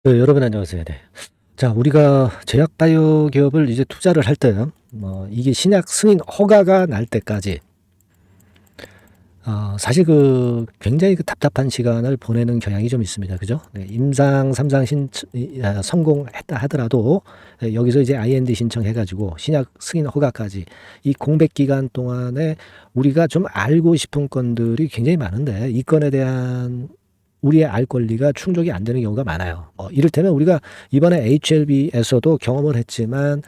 네, 여러분 안녕하세요. 네. 자, 우리가 제약 바이오 기업을 이제 투자를 할 때, 이게 신약 승인 허가가 날 때까지, 사실 굉장히 답답한 시간을 보내는 경향이 좀 있습니다. 그죠? 네, 임상, 삼상 성공했다 하더라도, 여기서 이제 IND 신청해가지고 신약 승인 허가까지 이 공백 기간 동안에 우리가 좀 알고 싶은 건들이 굉장히 많은데, 이 건에 대한 우리의 알 권리가 충족이 안 되는 경우가 많아요. 이를테면 우리가 이번에 HLB에서도 경험을 했지만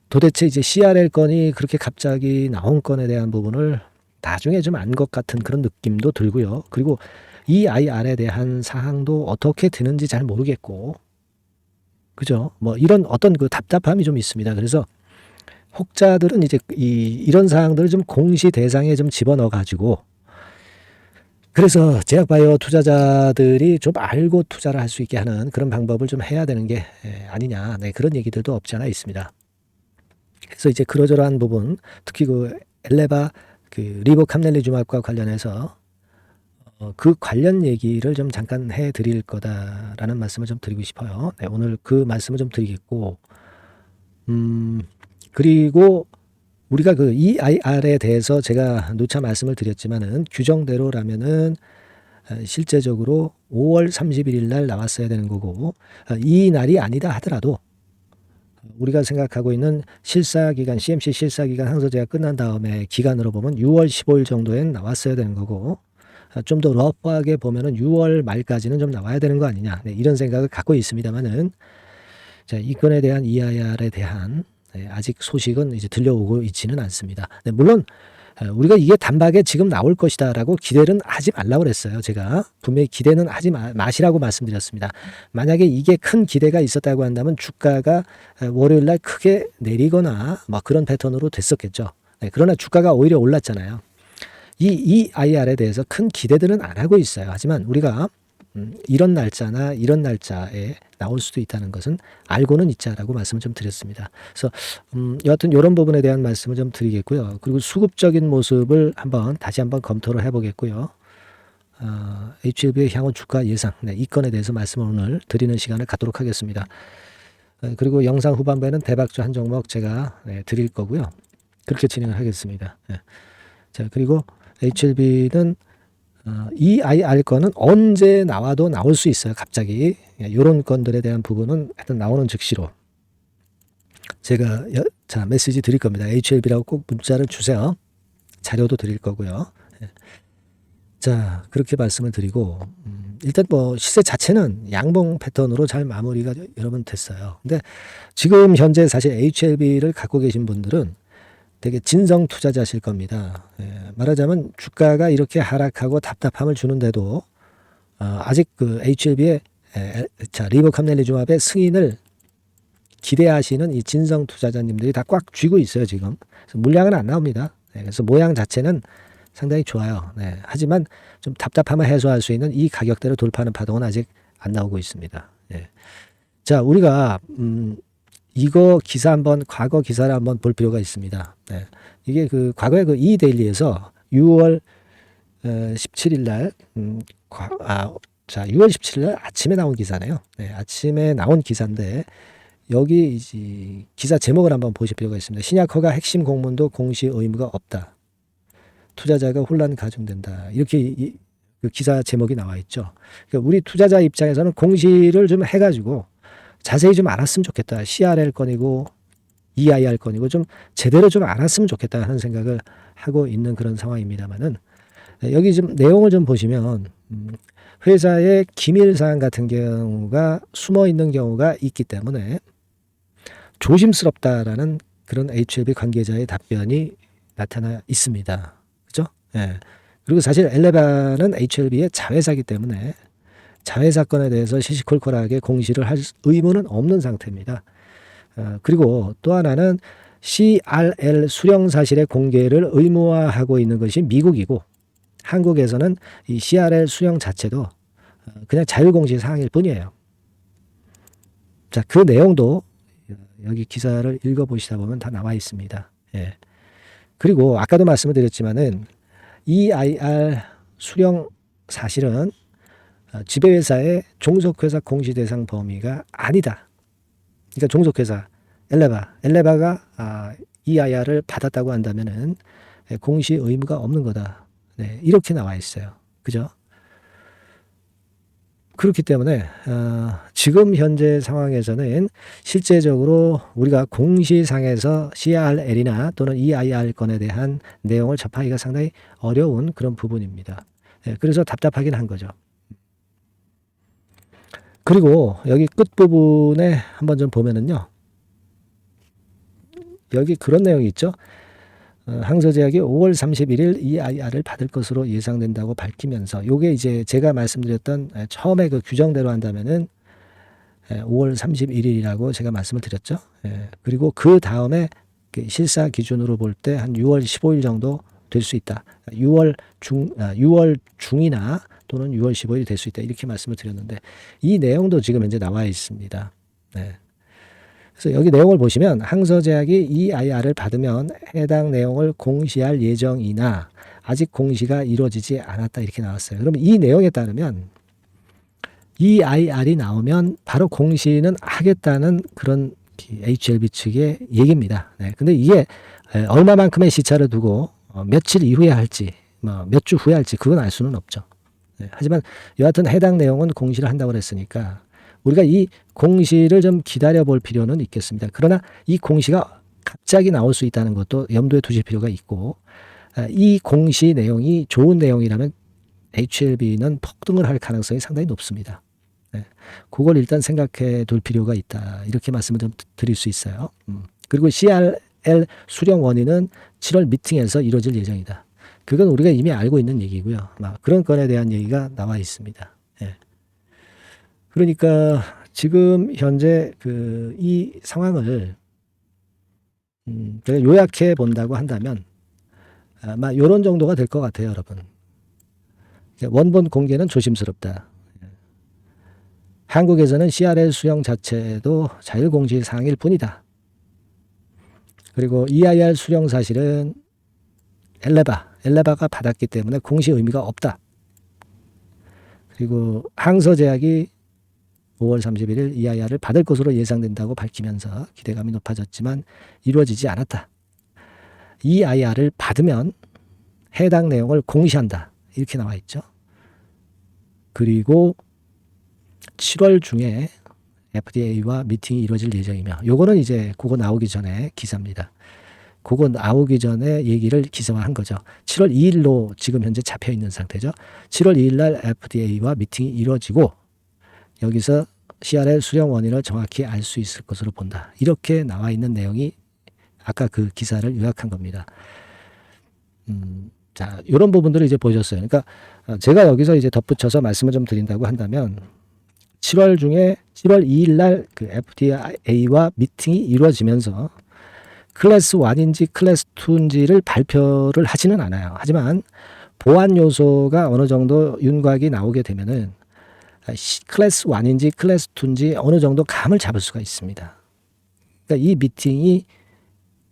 도대체 이제 CRL 건이 그렇게 갑자기 나온 건에 대한 부분을 나중에 좀 안 것 같은 그런 느낌도 들고요. 그리고 EIR에 대한 사항도 어떻게 되는지 잘 모르겠고, 그죠? 이런 어떤 답답함이 좀 있습니다. 그래서 혹자들은 이제 이런 사항들을 좀 공시 대상에 좀 집어넣어 가지고, 그래서 제약바이오 투자자들이 좀 알고 투자를 할 수 있게 하는 그런 방법을 좀 해야 되는 게 아니냐. 네, 그런 얘기들도 없지 않아 있습니다. 그래서 이제 그러저러한 부분, 특히 엘레바 리보캄넬리주맙과 관련해서 그 관련 얘기를 좀 잠깐 해드릴 거다라는 말씀을 좀 드리고 싶어요. 네, 오늘 그 말씀을 좀 드리겠고, 그리고 우리가 EIR에 대해서 제가 누차 말씀을 드렸지만은 규정대로라면은 실제적으로 5월 31일 날 나왔어야 되는 거고, 이 날이 아니다 하더라도 우리가 생각하고 있는 실사기간, CMC 실사기간 항소제가 끝난 다음에 기간으로 보면 6월 15일 정도엔 나왔어야 되는 거고, 좀 더 러프하게 보면은 6월 말까지는 좀 나와야 되는 거 아니냐. 네, 이런 생각을 갖고 있습니다만은, 자, 이 건에 대한 EIR에 대한 아직 소식은 이제 들려오고 있지는 않습니다. 네, 물론 우리가 이게 단박에 지금 나올 것이다라고 기대는 하지 말라고 그랬어요. 제가 분명히 기대는 하지 마시라고 말씀드렸습니다. 만약에 이게 큰 기대가 있었다고 한다면 주가가 월요일 날 크게 내리거나 그런 패턴으로 됐었겠죠. 네, 그러나 주가가 오히려 올랐잖아요. 이 EIR에 대해서 큰 기대들은 안 하고 있어요. 하지만 우리가 이런 날짜나 이런 날짜에 나올 수도 있다는 것은 알고는 있자라고 말씀을 좀 드렸습니다. 그래서 여하튼 이런 부분에 대한 말씀을 좀 드리겠고요. 그리고 수급적인 모습을 다시 한번 검토를 해보겠고요. HLB의 향후 주가 예상, 네, 이 건에 대해서 말씀을 오늘 드리는 시간을 갖도록 하겠습니다. 그리고 영상 후반부에는 대박주 한 종목 제가 드릴 거고요. 그렇게 진행을 하겠습니다. 네. 자, 그리고 HLB는 EIR 건은 언제 나와도 나올 수 있어요. 갑자기. 이런 건들에 대한 부분은 하여튼 나오는 즉시로 제가 메시지 드릴 겁니다. HLB라고 꼭 문자를 주세요. 자료도 드릴 거고요. 자, 그렇게 말씀을 드리고 일단 시세 자체는 양봉 패턴으로 잘 마무리가 여러분 됐어요. 근데 지금 현재 사실 HLB를 갖고 계신 분들은 되게 진성 투자자실 겁니다. 말하자면 주가가 이렇게 하락하고 답답함을 주는데도 아직 HLB의 리보캄넬리주맙의 승인을 기대하시는 이 진성 투자자님들이 다 꽉 쥐고 있어요 지금. 그래서 물량은 안 나옵니다. 그래서 모양 자체는 상당히 좋아요. 하지만 좀 답답함을 해소할 수 있는 이 가격대를 돌파하는 파동은 아직 안 나오고 있습니다. 자, 우리가 이거 과거 기사를 한번 볼 필요가 있습니다. 이게 과거에 이데일리에서 6월 17일 날, 6월 17일 날 아침에 나온 기사네요. 아침에 나온 기사인데, 여기 이제 기사 제목을 한번 보실 필요가 있습니다. 신약 허가 핵심 공문도 공시 의무가 없다. 투자자가 혼란 가중된다. 이렇게 그 기사 제목이 나와 있죠. 그러니까 우리 투자자 입장에서는 공시를 좀 해가지고 자세히 좀 알았으면 좋겠다. CRL 건이고 EIR 건이고 좀 제대로 좀 알았으면 좋겠다 하는 생각을 하고 있는 그런 상황입니다만은, 여기 좀 내용을 좀 보시면 회사의 기밀사항 같은 경우가 숨어 있는 경우가 있기 때문에 조심스럽다라는 그런 HLB 관계자의 답변이 나타나 있습니다. 그죠? 그리고 사실 엘레바는 HLB의 자회사이기 때문에 자회사 건에 대해서 시시콜콜하게 공시를 할 의무는 없는 상태입니다. 그리고 또 하나는 CRL 수령 사실의 공개를 의무화하고 있는 것이 미국이고, 한국에서는 이 CRL 수령 자체도 그냥 자율공시 사항일 뿐이에요. 자, 그 내용도 여기 기사를 읽어보시다 보면 다 나와 있습니다. 그리고 아까도 말씀을 드렸지만은 EIR 수령 사실은 지배회사의 종속회사 공시대상 범위가 아니다. 그러니까 종속회사 엘레바가 EIR을 받았다고 한다면은 공시 의무가 없는 거다. 네, 이렇게 나와 있어요. 그죠? 그렇기 때문에 지금 현재 상황에서는 실제적으로 우리가 공시상에서 CRL이나 또는 EIR 건에 대한 내용을 접하기가 상당히 어려운 그런 부분입니다. 네, 그래서 답답하긴 한 거죠. 그리고 여기 끝부분에 한번 좀 보면은요. 여기 그런 내용이 있죠. 항저제약이 5월 31일 EIR을 받을 것으로 예상된다고 밝히면서 요게 이제 제가 말씀드렸던 처음에 그 규정대로 한다면은 5월 31일이라고 제가 말씀을 드렸죠. 그리고 그 다음에 실사 기준으로 볼 때 한 6월 15일 정도 될 수 있다. 6월 중이나 또는 6월 15일이 될 수 있다. 이렇게 말씀을 드렸는데 이 내용도 지금 현재 나와 있습니다. 네. 그래서 여기 내용을 보시면 항저제약이 EIR을 받으면 해당 내용을 공시할 예정이나 아직 공시가 이루어지지 않았다 이렇게 나왔어요. 그러면 이 내용에 따르면 EIR이 나오면 바로 공시는 하겠다는 그런 HLB 측의 얘기입니다. 네. 근데 이게 얼마만큼의 시차를 두고 며칠 이후에 할지 몇 주 후에 할지 그건 알 수는 없죠. 네. 하지만 여하튼 해당 내용은 공시를 한다고 그랬으니까 우리가 이 공시를 좀 기다려 볼 필요는 있겠습니다. 그러나 이 공시가 갑자기 나올 수 있다는 것도 염두에 두실 필요가 있고 이 공시 내용이 좋은 내용이라면 HLB는 폭등을 할 가능성이 상당히 높습니다. 네. 그걸 일단 생각해 둘 필요가 있다. 이렇게 말씀을 좀 드릴 수 있어요. 그리고 CRL 수령 원인은 7월 미팅에서 이루어질 예정이다. 그건 우리가 이미 알고 있는 얘기고요. 그런 건에 대한 얘기가 나와 있습니다. 네. 그러니까 지금 현재 이 상황을 제가 요약해 본다고 한다면 아마 이런 정도가 될 것 같아요, 여러분. 원본 공개는 조심스럽다. 한국에서는 CRL 수령 자체도 자율공시 사항일 뿐이다. 그리고 EIR 수령 사실은 엘레바가 받았기 때문에 공시 의미가 없다. 그리고 항저제약이 5월 31일 EIR을 받을 것으로 예상된다고 밝히면서 기대감이 높아졌지만 이루어지지 않았다. EIR을 받으면 해당 내용을 공시한다. 이렇게 나와 있죠. 그리고 7월 중에 FDA와 미팅이 이루어질 예정이며 요거는 이제 그거 나오기 전에 기사입니다. 그거 나오기 전에 얘기를 기사화한 거죠. 7월 2일로 지금 현재 잡혀 있는 상태죠. 7월 2일 날 FDA와 미팅이 이루어지고 여기서 CRL 수령 원인을 정확히 알 수 있을 것으로 본다. 이렇게 나와 있는 내용이 아까 그 기사를 요약한 겁니다. 자, 이런 부분들을 이제 보셨어요. 그러니까 제가 여기서 이제 덧붙여서 말씀을 좀 드린다고 한다면 7월 2일 날 그 FDA와 미팅이 이루어지면서 클래스 1인지 클래스 2인지를 발표를 하지는 않아요. 하지만 보안 요소가 어느 정도 윤곽이 나오게 되면은 클래스 1인지 클래스 2인지 어느 정도 감을 잡을 수가 있습니다. 그러니까 이 미팅이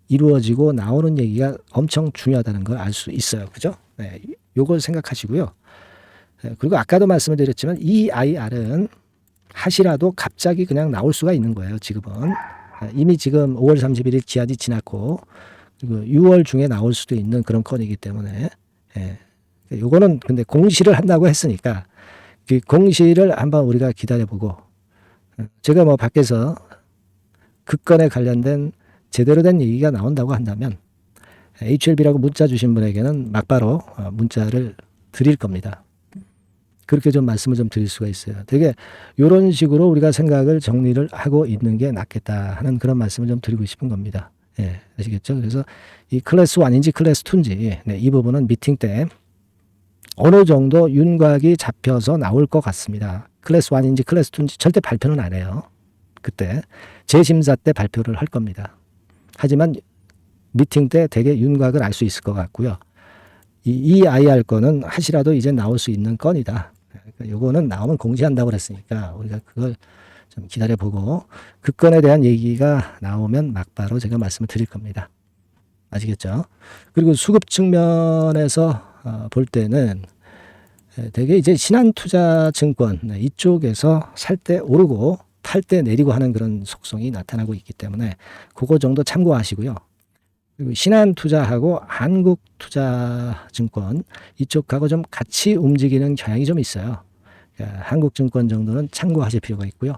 이루어지고 나오는 얘기가 엄청 중요하다는 걸 알 수 있어요. 그죠? 네, 요걸 생각하시고요. 네, 그리고 아까도 말씀을 드렸지만 EIR은 하시라도 갑자기 그냥 나올 수가 있는 거예요. 지금은. 이미 지금 5월 31일 기한이 지났고 그리고 6월 중에 나올 수도 있는 그런 건이기 때문에 요거는 근데 공시를 한다고 했으니까 그 공시를 한번 우리가 기다려보고 제가 뭐 밖에서 그 건에 관련된 제대로 된 얘기가 나온다고 한다면 HLB라고 문자 주신 분에게는 막바로 문자를 드릴 겁니다. 그렇게 좀 말씀을 좀 드릴 수가 있어요. 되게 이런 식으로 우리가 생각을 정리를 하고 있는 게 낫겠다 하는 그런 말씀을 좀 드리고 싶은 겁니다. 예, 아시겠죠? 그래서 이 클래스 1인지 클래스 2인지 이 부분은 미팅 때 어느 정도 윤곽이 잡혀서 나올 것 같습니다. 클래스 1인지 클래스 2인지 절대 발표는 안 해요. 그때 재심사 때 발표를 할 겁니다. 하지만 미팅 때 되게 윤곽을 알 수 있을 것 같고요. 이 EIR 건은 하시라도 이제 나올 수 있는 건이다. 요거는 나오면 공시한다고 그랬으니까 우리가 그걸 좀 기다려보고 그 건에 대한 얘기가 나오면 막바로 제가 말씀을 드릴 겁니다. 아시겠죠? 그리고 수급 측면에서 볼 때는 되게 이제 신한투자증권 이쪽에서 살 때 오르고 팔 때 내리고 하는 그런 속성이 나타나고 있기 때문에 그거 정도 참고하시고요. 그리고 신한투자하고 한국투자증권 이쪽하고 좀 같이 움직이는 경향이 좀 있어요. 그러니까 한국증권 정도는 참고하실 필요가 있고요.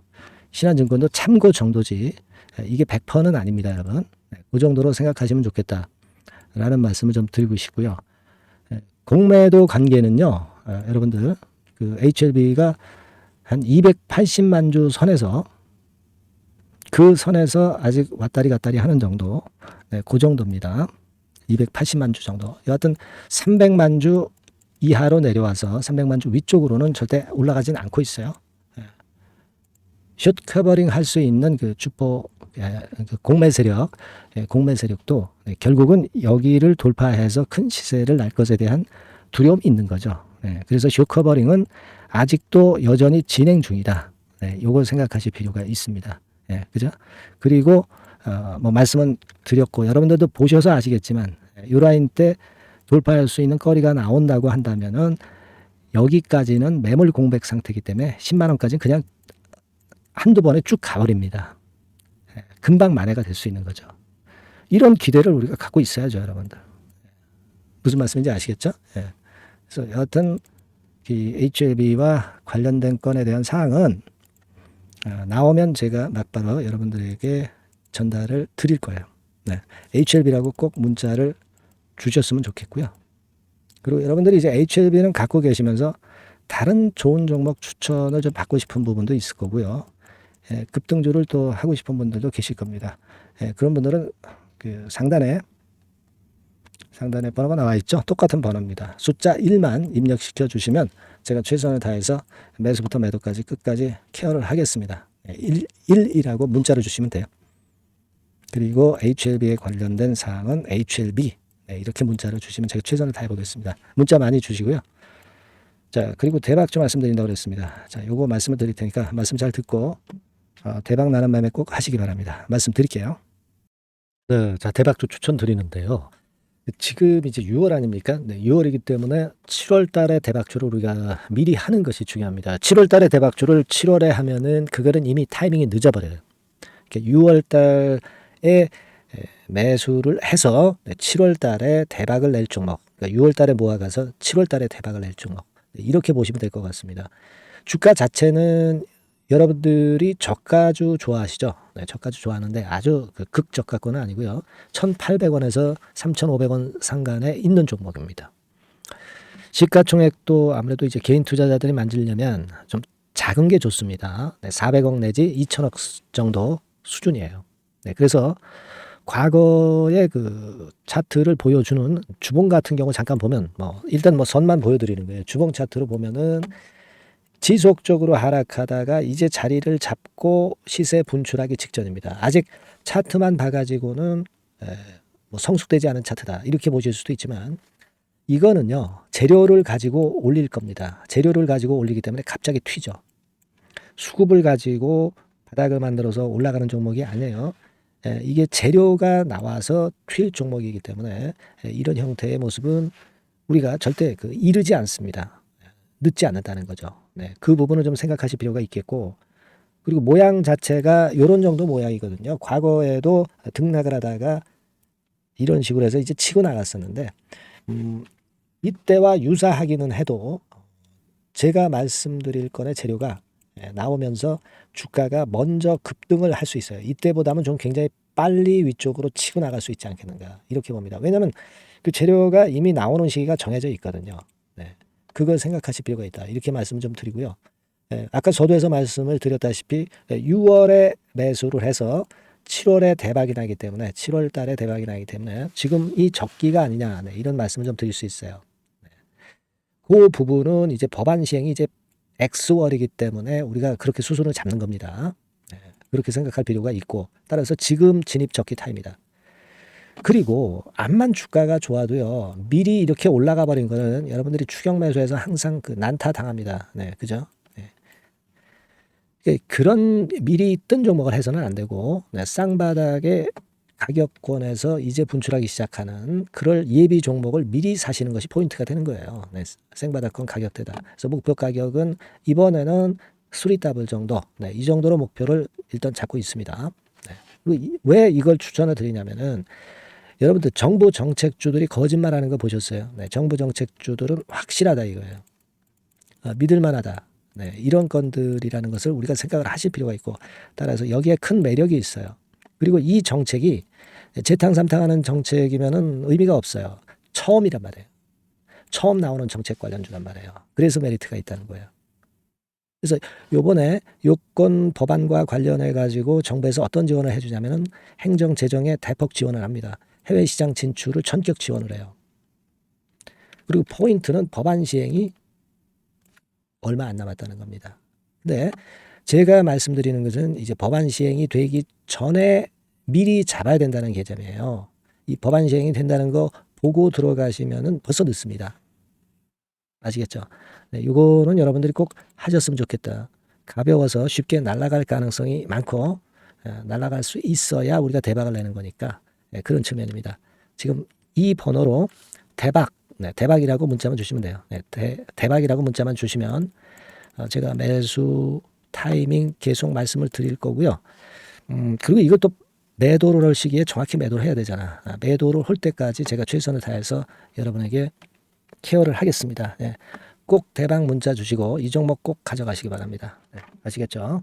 신한증권도 참고 정도지 이게 100%는 아닙니다, 여러분. 그 정도로 생각하시면 좋겠다라는 말씀을 좀 드리고 싶고요. 공매도 관계는요, 여러분들 그 HLB가 한 280만 주 선에서 그 선에서 아직 왔다리 갔다리 하는 정도, 그 정도입니다. 280만 주 정도. 여하튼 300만 주 이하로 내려와서 300만 주 위쪽으로는 절대 올라가진 않고 있어요. 숏 커버링 할 수 있는 그 주포 그 공매 세력도 결국은 여기를 돌파해서 큰 시세를 날 것에 대한 두려움이 있는 거죠. 그래서 숏 커버링은 아직도 여전히 진행 중이다. 요걸 생각하실 필요가 있습니다. 그죠? 그리고 뭐 말씀은 드렸고 여러분들도 보셔서 아시겠지만 요 라인 때 돌파할 수 있는 거리가 나온다고 한다면은 여기까지는 매물 공백 상태이기 때문에 10만 원까지는 그냥 한두 번에 쭉 가버립니다. 금방 만회가 될 수 있는 거죠. 이런 기대를 우리가 갖고 있어야죠, 여러분들. 무슨 말씀인지 아시겠죠? 그래서 여하튼 이 HLB와 관련된 건에 대한 사항은 나오면 제가 막바로 여러분들에게 전달을 드릴 거예요. HLB라고 꼭 문자를 주셨으면 좋겠고요. 그리고 여러분들이 이제 HLB는 갖고 계시면서 다른 좋은 종목 추천을 좀 받고 싶은 부분도 있을 거고요. 급등주를 또 하고 싶은 분들도 계실 겁니다. 그런 분들은 그 상단에 번호가 나와 있죠. 똑같은 번호입니다. 숫자 1만 입력시켜 주시면 제가 최선을 다해서 매수부터 매도까지 끝까지 케어를 하겠습니다. 1이라고 문자를 주시면 돼요. 그리고 HLB에 관련된 사항은 HLB 이렇게 문자를 주시면 제가 최선을 다해 보겠습니다. 문자 많이 주시고요. 자, 그리고 대박주 말씀드린다고 그랬습니다. 자, 요거 말씀을 드릴 테니까 말씀 잘 듣고 대박 나는 매매 꼭 하시기 바랍니다. 말씀 드릴게요. 네, 자, 대박주 추천 드리는데요. 지금 이제 6월 아닙니까? 6월이기 때문에 7월 달에 대박주를 우리가 미리 하는 것이 중요합니다. 7월 달에 대박주를 7월에 하면은 그거는 이미 타이밍이 늦어버려요. 6월 달에 매수를 해서 7월 달에 대박을 낼 종목, 그러니까 6월 달에 모아가서 7월 달에 대박을 낼 종목, 이렇게 보시면 될 것 같습니다. 주가 자체는 여러분들이 저가주 좋아하시죠? 저가주 좋아하는데 아주 그 극저가권은 아니고요. 1,800원에서 3,500원 상간에 있는 종목입니다. 시가총액도 아무래도 이제 개인 투자자들이 만지려면 좀 작은 게 좋습니다. 400억 내지 2천억 정도 수준이에요. 그래서 과거의 그 차트를 보여주는 주봉 같은 경우 잠깐 보면 일단 선만 보여드리는 거예요. 주봉 차트로 보면은 지속적으로 하락하다가 이제 자리를 잡고 시세 분출하기 직전입니다. 아직 차트만 봐가지고는 성숙되지 않은 차트다 이렇게 보실 수도 있지만 이거는요 재료를 가지고 올릴 겁니다. 재료를 가지고 올리기 때문에 갑자기 튀죠. 수급을 가지고 바닥을 만들어서 올라가는 종목이 아니에요. 이게 재료가 나와서 튈 종목이기 때문에 이런 형태의 모습은 우리가 절대 이르지 않습니다. 늦지 않는다는 거죠. 그 부분을 좀 생각하실 필요가 있겠고, 그리고 모양 자체가 이런 정도 모양이거든요. 과거에도 등락을 하다가 이런 식으로 해서 이제 치고 나갔었는데 이때와 유사하기는 해도 제가 말씀드릴 건의 재료가 나오면서 주가가 먼저 급등을 할 수 있어요. 이때보다는 좀 굉장히 빨리 위쪽으로 치고 나갈 수 있지 않겠는가 이렇게 봅니다. 왜냐하면 그 재료가 이미 나오는 시기가 정해져 있거든요. 그걸 생각하실 필요가 있다. 이렇게 말씀을 좀 드리고요. 아까 서두에서 말씀을 드렸다시피 6월에 매수를 해서 7월에 대박이 나기 때문에 7월 달에 대박이 나기 때문에 지금 이 적기가 아니냐 이런 말씀을 좀 드릴 수 있어요. 그 부분은 이제 법안 시행이 이제 X월이기 때문에 우리가 그렇게 수순을 잡는 겁니다. 그렇게 생각할 필요가 있고 따라서 지금 진입 적기 타입니다. 그리고 암만 주가가 좋아도요 미리 이렇게 올라가 버린 거는 여러분들이 추격 매수해서 항상 난타 당합니다. 그죠? 그런 미리 뜬 종목을 해서는 안 되고 쌍바닥에 가격권에서 이제 분출하기 시작하는 그럴 예비 종목을 미리 사시는 것이 포인트가 되는 거예요. 네, 생바닥권 가격대다. 그래서 목표 가격은 이번에는 3더블 정도, 네, 이 정도로 목표를 일단 잡고 있습니다. 네. 그리고 왜 이걸 추천을 드리냐면은 여러분들 정부 정책주들이 거짓말하는 거 보셨어요? 네, 정부 정책주들은 확실하다 이거예요. 믿을만하다. 네, 이런 건들이라는 것을 우리가 생각을 하실 필요가 있고, 따라서 여기에 큰 매력이 있어요. 그리고 이 정책이 재탕삼탕하는 정책이면은 의미가 없어요. 처음이란 말이에요. 처음 나오는 정책 관련주란 말이에요. 그래서 메리트가 있다는 거예요. 그래서 요번에 요건 법안과 관련해 가지고 정부에서 어떤 지원을 해주냐면은 행정 재정에 대폭 지원을 합니다. 해외 시장 진출을 전격 지원을 해요. 그리고 포인트는 법안 시행이 얼마 안 남았다는 겁니다. 근데 제가 말씀드리는 것은 이제 법안 시행이 되기 전에 미리 잡아야 된다는 개념이에요. 이 법안 시행이 된다는 거 보고 들어가시면은 벌써 늦습니다. 아시겠죠? 네, 이거는 여러분들이 꼭 하셨으면 좋겠다. 가벼워서 쉽게 날아갈 가능성이 많고 날아갈 수 있어야 우리가 대박을 내는 거니까 그런 측면입니다. 지금 이 번호로 대박, 네, 대박이라고 문자만 주시면 돼요. 네, 대박이라고 문자만 주시면 제가 매수 타이밍 계속 말씀을 드릴 거고요. 그리고 이것도 매도를 할 시기에 정확히 매도를 해야 되잖아. 매도를 할 때까지 제가 최선을 다해서 여러분에게 케어를 하겠습니다. 꼭 대박 문자 주시고 이 종목 꼭 가져가시기 바랍니다. 아시겠죠?